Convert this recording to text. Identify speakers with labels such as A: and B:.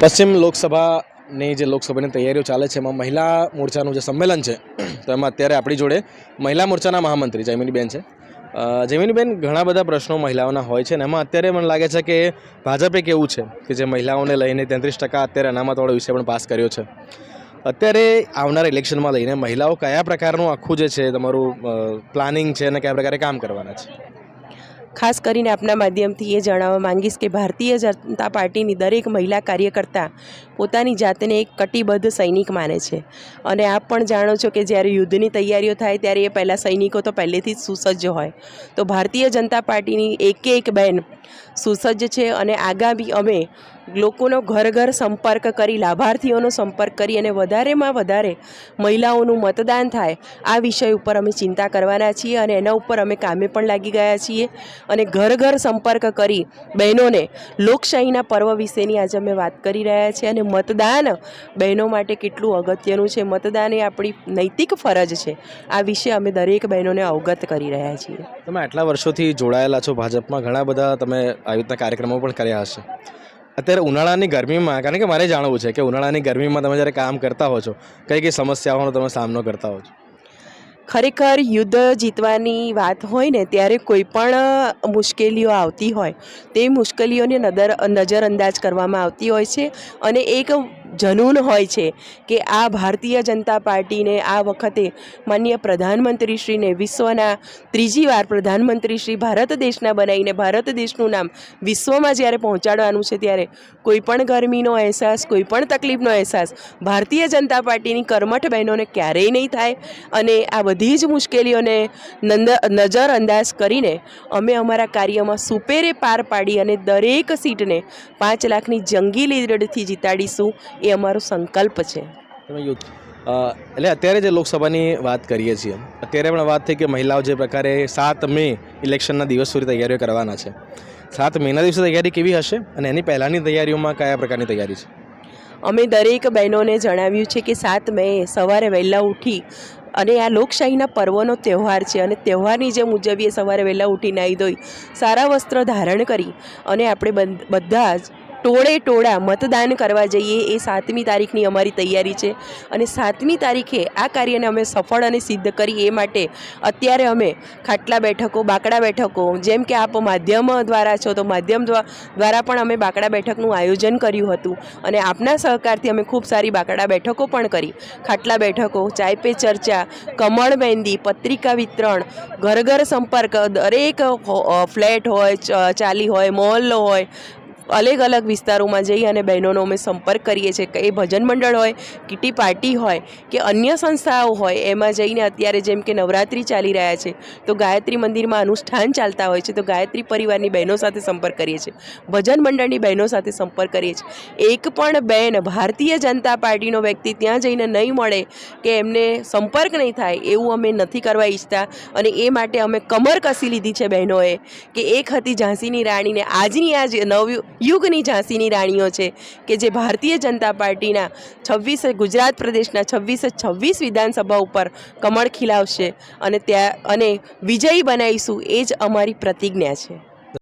A: પશ્ચિમ લોકસભાની જે લોકસભાની તૈયારીઓ ચાલે છે એમાં મહિલા મોરચાનું જે સંમેલન છે તો એમાં અત્યારે આપણી જોડે મહિલા મોરચાના મહામંત્રી જયમિનીબેન છે. જયમિનીબેન, ઘણા બધા પ્રશ્નો મહિલાઓના હોય છે ને એમાં અત્યારે મને લાગે છે કે ભાજપે કેવું છે કે જે મહિલાઓને લઈને 33% અત્યારે અનામતવાળો વિષય પણ પાસ કર્યો છે. અત્યારે આવનારા ઇલેક્શનમાં લઈને મહિલાઓ કયા પ્રકારનું આખું જે છે તમારું પ્લાનિંગ છે અને કયા પ્રકારે કામ કરવાના છે?
B: ખાસ કરીને આપના માધ્યમથી એ જણાવવા માંગીશ કે ભારતીય જનતા પાર્ટીની દરેક મહિલા કાર્યકર્તા પોતાની જાતને એક કટિબદ્ધ સૈનિક માને છે. અને આપ પણ જાણો છો કે જ્યારે યુદ્ધની તૈયારીઓ થાય ત્યારે એ પહેલાં સૈનિકો તો પહેલેથી જ સુસજ્જ હોય. તો ભારતીય જનતા પાર્ટીની એક બહેન સુસજ્જ છે અને આગામી અમે લોકોનો ઘર ઘર સંપર્ક કરી, લાભાર્થીઓનો સંપર્ક કરી અને વધારેમાં વધારે મહિલાઓનું મતદાન થાય આ વિષય ઉપર અમે ચિંતા કરવાના છીએ અને એના ઉપર અમે કામે પણ લાગી ગયા છીએ. અને ઘર ઘર સંપર્ક કરી બહેનોને લોકશાહીના પર્વ વિશેની આજે અમે વાત કરી રહ્યા છીએ. અને મતદાન બહેનો માટે કેટલું અગત્યનું છે, મતદાન એ આપણી નૈતિક ફરજ છે, આ વિશે અમે દરેક બહેનોને અવગત કરી રહ્યા છીએ.
A: તમે આટલા વર્ષોથી જોડાયેલા છો ભાજપમાં, ઘણા બધા તમે આવી રીતના કાર્યક્રમો પણ કર્યા હશે. અત્યારે ઉનાળાની ગરમીમાં, કારણ કે મારે જાણવું છે કે ઉનાળાની ગરમીમાં તમે જ્યારે કામ કરતા હો છો કઈ કઈ સમસ્યાઓનો તમે સામનો કરતા હો છો?
B: ખરેખર યુદ્ધ જીતવાની વાત હોય ને ત્યારે કોઈ પણ મુશ્કેલીઓ આવતી હોય તે મુશ્કેલીઓને નજરઅંદાજ કરવામાં આવતી હોય છે. અને એક જનૂન હોય છે કે આ ભારતીય જનતા પાર્ટીને આ વખતે માનનીય પ્રધાનમંત્રીશ્રીને વિશ્વના ત્રીજી વાર પ્રધાનમંત્રીશ્રી ભારત દેશના બનાવીને ભારત દેશનું નામ વિશ્વમાં જ્યારે પહોંચાડવાનું છે ત્યારે કોઈ પણ ગરમીનો અહેસાસ, કોઈ પણ તકલીફનો અહેસાસ ભારતીય જનતા પાર્ટીની કર્મઠ બહેનોને ક્યારેય નહીં થાય. અને આ બધી જ મુશ્કેલીઓને નજરઅંદાજ કરીને અમે અમારા કાર્યમાં સુપેરે પાર પાડી અને દરેક સીટને 5 લાખની જંગી લીડથી જીતાડીશું એ અમારો સંકલ્પ છે.
A: એટલે અત્યારે જે લોકસભાની વાત કરીએ છીએ, અત્યારે પણ વાત થઈ કે મહિલાઓ જે પ્રકારે 7 મે ઇલેક્શનના દિવસ સુધી તૈયારીઓ કરવાના છે, 7 મેના દિવસે તૈયારી કેવી હશે અને એની પહેલાંની તૈયારીઓમાં કયા પ્રકારની તૈયારી છે?
B: અમે દરેક બહેનોને જણાવ્યું છે કે 7 મે સવારે વહેલા ઉઠી અને આ લોકશાહીના પર્વનો તહેવાર છે અને તહેવારની જેમ ઉજવીએ. સવારે વહેલા ઉઠી નાહી ધોઈ સારા વસ્ત્ર ધારણ કરી અને આપણે બધા જ ટોળા મતદાન કરવા જઈએ. એ 7મી તારીખની અમારી તૈયારી છે. અને 7મી તારીખે આ કાર્યને અમે સફળ અને સિદ્ધ કરી એ માટે અત્યારે અમે ખાટલા બેઠકો, બાકડા બેઠકો, જેમ કે આપ માધ્યમ દ્વારા છો તો માધ્યમ દ્વારા પણ અમે બાકડા બેઠકનું આયોજન કર્યું હતું અને આપના સહકારથી અમે ખૂબ સારી બાકડા બેઠકો પણ કરી. ખાટલા બેઠકો, ચાય પે ચર્ચા, કમળ મહેંદી, પત્રિકા વિતરણ, ઘર ઘર સંપર્ક, દરેક ફ્લેટ હોય, ચાલી હોય, મહોલ્લો હોય, અલગ અલગ વિસ્તારોમાં જઈ અને બહેનોનો અમે સંપર્ક કરીએ છીએ. એ ભજન મંડળ હોય, કિટી પાર્ટી હોય કે અન્ય સંસ્થાઓ હોય, એમાં જઈને અત્યારે જેમ કે નવરાત્રિ ચાલી રહ્યા છે તો ગાયત્રી મંદિરમાં અનુષ્ઠાન ચાલતા હોય છે તો ગાયત્રી પરિવારની બહેનો સાથે સંપર્ક કરીએ છીએ, ભજન મંડળની બહેનો સાથે સંપર્ક કરીએ છીએ. એક પણ બહેન ભારતીય જનતા પાર્ટીનો વ્યક્તિ ત્યાં જઈને નહીં મળે કે એમને સંપર્ક નહીં થાય એવું અમે નથી કરવા ઈચ્છતા. અને એ માટે અમે કમર કસી લીધી છે બહેનોએ કે એક હતી ઝાંસીની રાણીને આજની આજ યુગની ઝાંસીની રાણીઓ છે કે જે ભારતીય જનતા પાર્ટીના 26 ગુજરાત પ્રદેશના 26 વિધાનસભા ઉપર કમળ ખીલાવશે અને વિજયી બનાવીશું. એ જ અમારી પ્રતિજ્ઞા છે.